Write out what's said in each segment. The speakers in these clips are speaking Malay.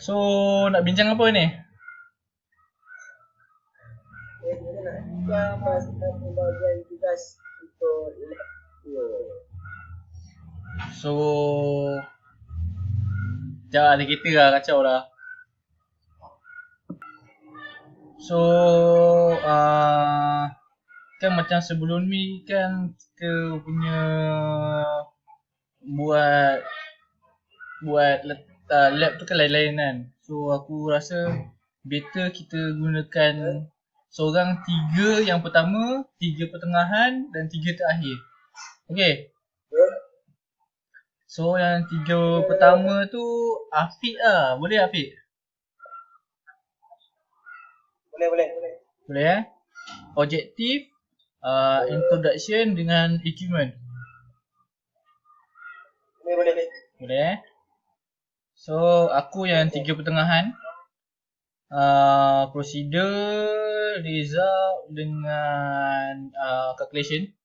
So, nak bincang apa ni? Kita nak bincang pasal pembagian tugas untuk lab tu. So, sekejap ada kereta lah, kacau lah. So, kan macam sebelum ni kan kita punya buat lab tu kan lain-lain kan. So, aku rasa better kita gunakan seorang 3 yang pertama, 3 pertengahan dan 3 terakhir. Okay. So, yang 3 pertama tu Afiq lah. Boleh Afiq? Boleh. Boleh Objektif, introduction dengan equipment. Boleh. Boleh So, aku yang 3 pertengahan. Procedure, result dengan calculation.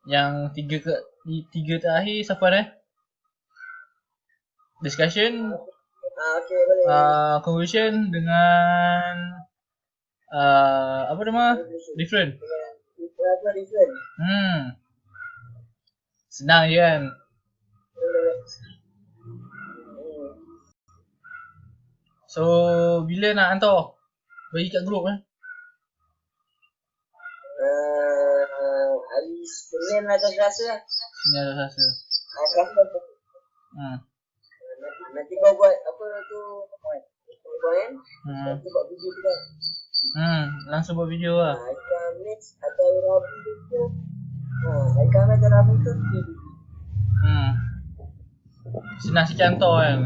Yang 3 terakhir siapa discussion. Okay, boleh. Conclusion dengan apa nama? Different. Different. Senang je kan? So, bila nak hantar? Bagi kat group Hari Senin atau Selasa. Senin atau Selasa. Nanti kau buat apa tu? Point. Nanti buat video juga. Langsung buat video lah. Hari Khamis atau Rabu tu. Hari Khamis atau Rabu tu. Senang sikit hantar kan.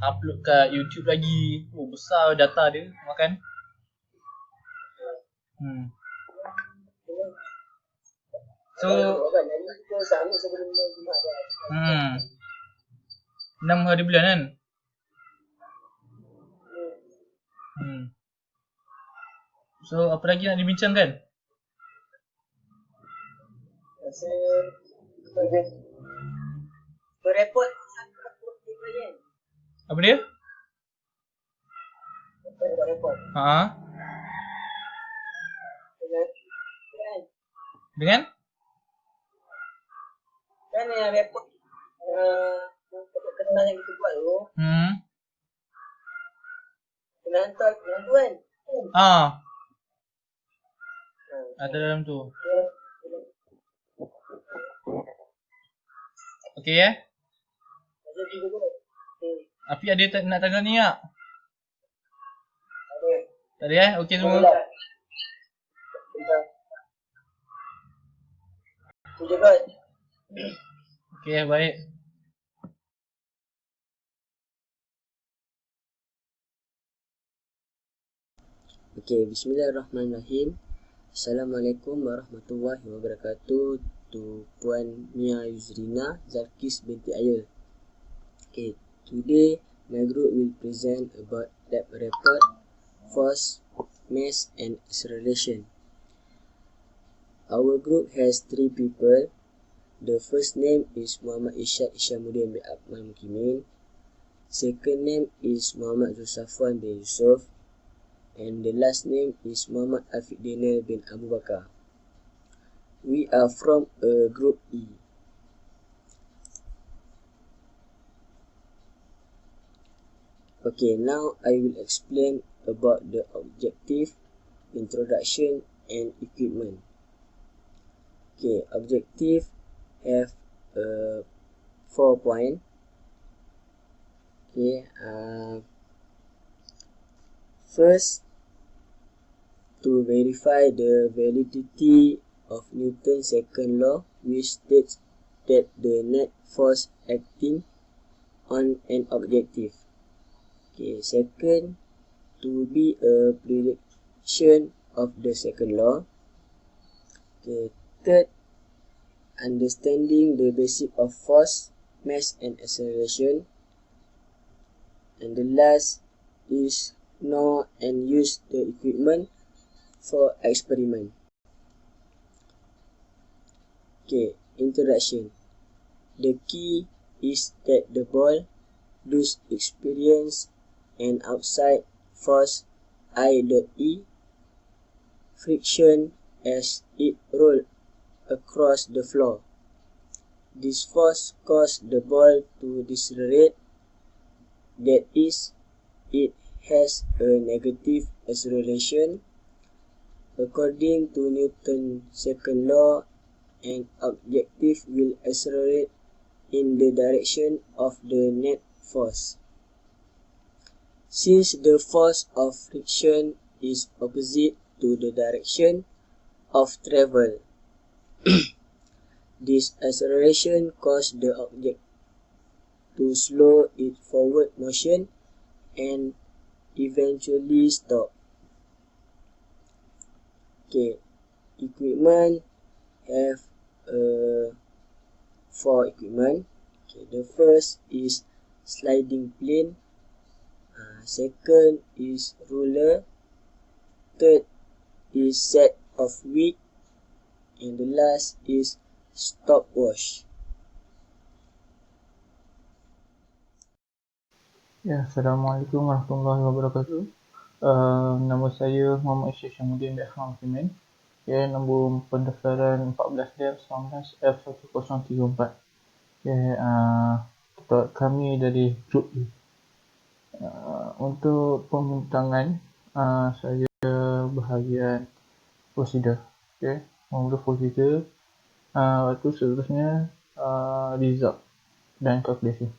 Upload kat YouTube lagi. Besar data dia makan. So, 6 hari bulan kan? So, apa lagi nak dibincangkan? Berepot. Apa dia? Report. Dengan? Kan yang report kenal yang kita buat tu. Kena hantar dalam tu kan? Ada dalam tu. Okay Afi ada nak tanggal ni tak? Tak ada Okay semua? Okay baik. Okay, bismillahirrahmanirrahim. Assalamualaikum warahmatullahi wabarakatuh. To Puan Mia Yuzrina Zalkis binti Ayel. Okay, today my group will present about lab report, force, mass and acceleration. Our group has 3 people. The first name is Muhammad Ishaq Ishamuddin bin Akmal Mukimin. Second name is Muhammad Zulsafwan bin Yusuf. And the last name is Muhammad Afiq Daniel bin Abu Bakar. We are from group E. Okay, now I will explain about the objective, introduction and equipment. Okay, objective have 4 points. Okay, first, to verify the validity of Newton's second law, which states that the net force acting on an objective. Okay, second, to be a prediction of the second law. Okay, third, understanding the basic of force, mass and acceleration. And the last is know and use the equipment for experiment. Okay, introduction. The key is that the ball does experience an outside force I.E friction as it rolls across the floor. This force causes the ball to decelerate, that is, it has a negative acceleration. According to Newton's second law, an objective will accelerate in the direction of the net force. Since the force of friction is opposite to the direction of travel, this acceleration causes the object to slow its forward motion and eventually stop. Okay, equipment have 4 equipment. Okay, the first is sliding plane, second is ruler, third is set of weight, and the last is stopwatch. Ya, Assalamualaikum warahmatullahi wabarakatuh. Nama saya Muhammad Isyad Syamuddin Bahram Kimin. Okay, nombor pendaftaran 14D19F1034. Okay, kami dari grup E. Untuk pembintangan, saya bahagian prosedur. Okay, mula prosedur, lepas seterusnya result dan calculation.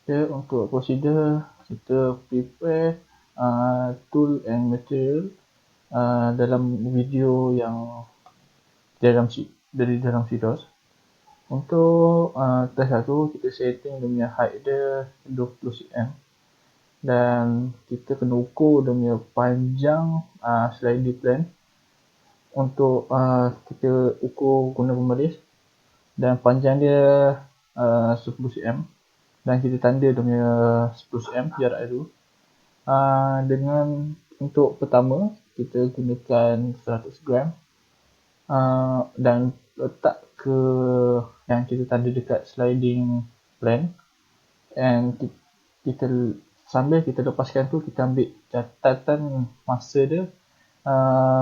Okay, untuk prosedur, kita prepare tool and material dalam video yang dari dalam CDOS. Untuk test satu, kita setting dia punya height dia 20 cm dan kita kena ukur dia punya panjang sliding plane. Untuk kita ukur guna pembaris dan panjang dia 10 cm dan kita tanda dia punya 10 cm jarak itu. Dengan untuk pertama, kita gunakan 100 gram dan letak ke yang kita tanda dekat sliding plane, and kita sambil kita lepaskan tu, kita ambil catatan masa dia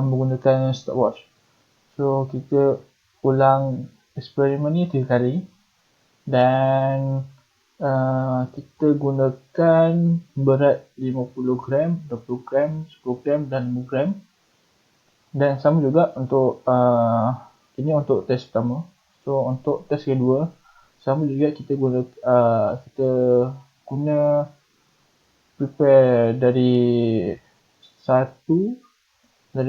menggunakan stopwatch. So kita ulang eksperimen ni 3 kali dan kita gunakan berat 50 gram, 20 gram, 10 gram dan 5 gram. Dan sama juga untuk ini untuk test pertama. So untuk test kedua, sama juga kita guna prepare dari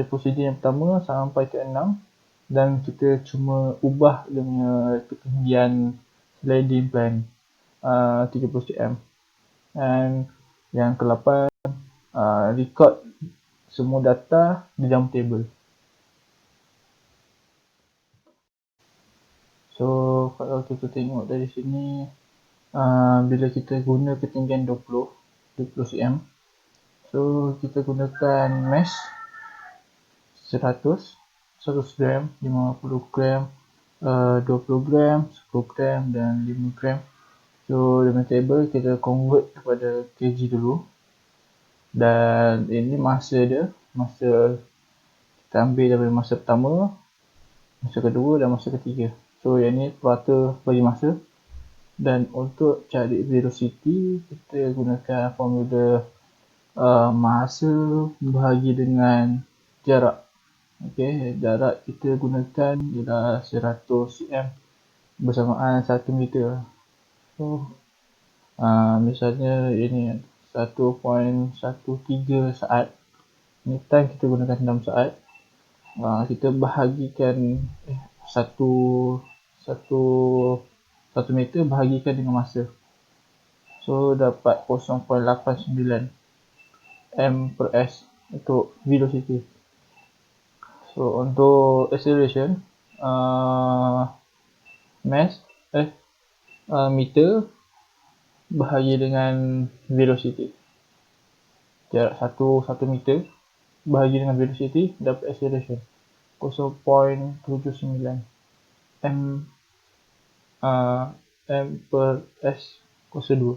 prosedur yang pertama sampai ke 6 dan kita cuma ubah dia punya ketinggian sliding plane 30 cm. Dan yang ke-8, record semua data di dalam table. So kalau kita tengok dari sini, bila kita guna ketinggian 20 cm, so kita gunakan mesh 100 gram, 50 gram, 20 gram, 10 gram dan 5 gram. So dengan table kita convert kepada kg dulu. Dan ini masa dia, kita ambil daripada masa pertama, masa kedua dan masa ketiga. So yang ni purata bagi masa. Dan untuk cari velocity, kita gunakan formula masa bahagi dengan jarak. Okay, jarak kita gunakan ialah 100 cm bersamaan 1 meter. So misalnya ini 1.13 saat. Ini time kita gunakan 6 saat. Kita bahagikan 1 meter bahagikan dengan masa. So dapat 0.89 m per s untuk velocity. So untuk acceleration, meter bahagi dengan velocity. Jarak 1 meter bahagi dengan velocity dapat acceleration 0.79 m m/s kuasa 2.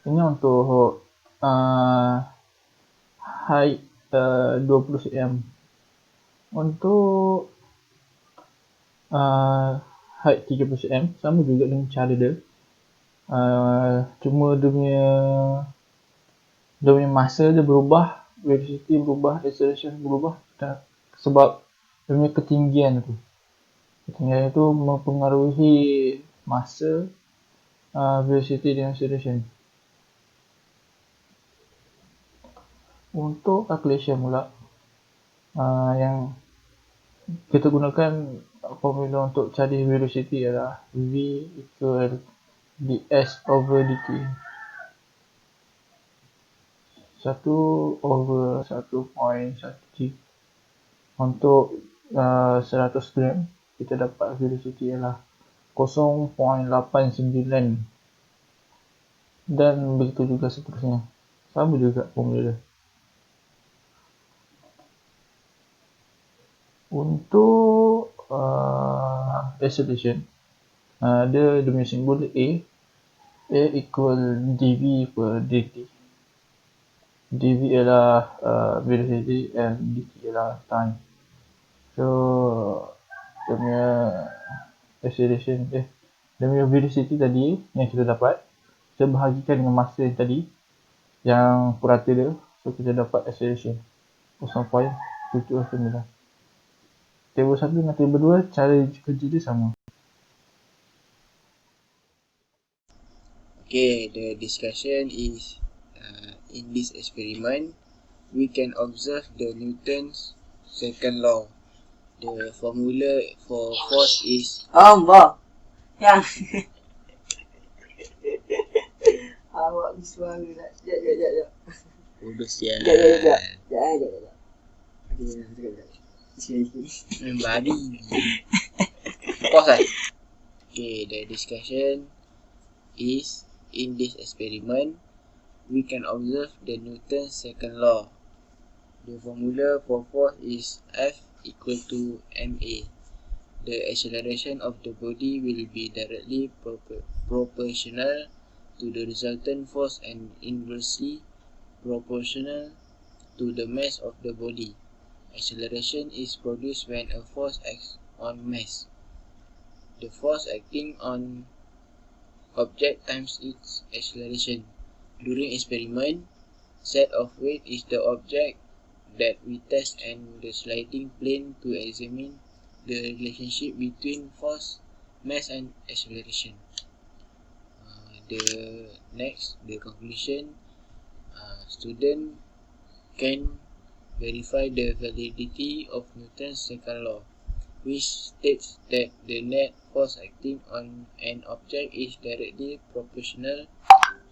Ini untuk height 20 cm. Untuk height 30 cm sama juga dengan cara dia. Cuma dia punya masa dia berubah, velocity berubah, acceleration berubah sebab dia punya ketinggian tu. Ketinggian itu mempengaruhi masa, velocity dan acceleration. Untuk calculation pula, yang kita gunakan formula untuk cari velocity adalah v equal ds over dt. 1/1.1g. Untuk 100 gram kita dapat velocity ialah 0.89 dan begitu juga seterusnya. Sama juga formula dia. Untuk acceleration, dia punya simbol A equal dv per dt. dv ialah velocity and dt ialah time. So dia punya acceleration dia punya velocity tadi yang kita dapat, kita bahagikan dengan masa yang tadi yang purata dia, so kita dapat acceleration 0.709. Table 1 dengan table 2 cara kerja dia sama. Okay, the discussion is in this experiment we can observe the Newton's second law. The formula for force is Allah. Yang awak bersuara nak. Jap. bodoh sial. Jap. Body. Pause lah. Okay, the discussion is in this experiment we can observe the Newton's second law. The formula for force is F equal to ma. The acceleration of the body will be directly proportional to the resultant force and inversely proportional to the mass of the body. Acceleration is produced when a force acts on mass. The force acting on object times its acceleration. During experiment, set of weight is the object that we test and the sliding plane to examine the relationship between force, mass and acceleration. The conclusion, student can verify the validity of Newton's second law, which states that the net force acting on an object is directly proportional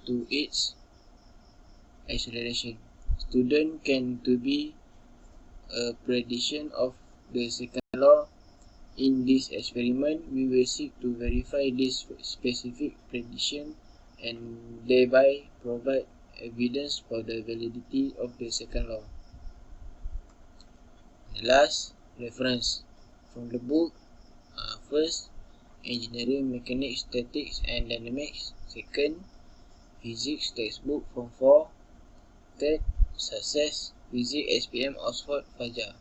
to its acceleration. Student can to be a prediction of the second law. In this experiment, we will seek to verify this specific prediction and thereby provide evidence for the validity of the second law. The last reference from the book, first, Engineering Mechanics, Statics and Dynamics. Second, Physics textbook Form 4. Third, Success, Physics SPM Oxford Fajar.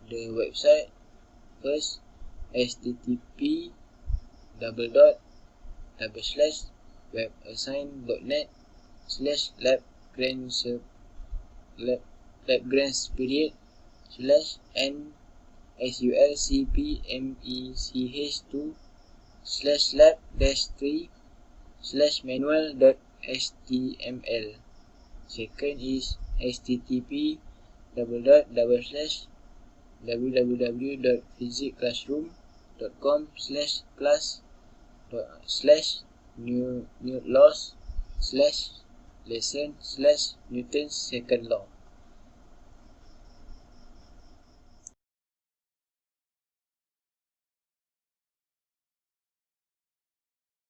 The website, first, http://web-3.manual.html. Second is http://www.physicsclassroom.com/class/Newton's second law.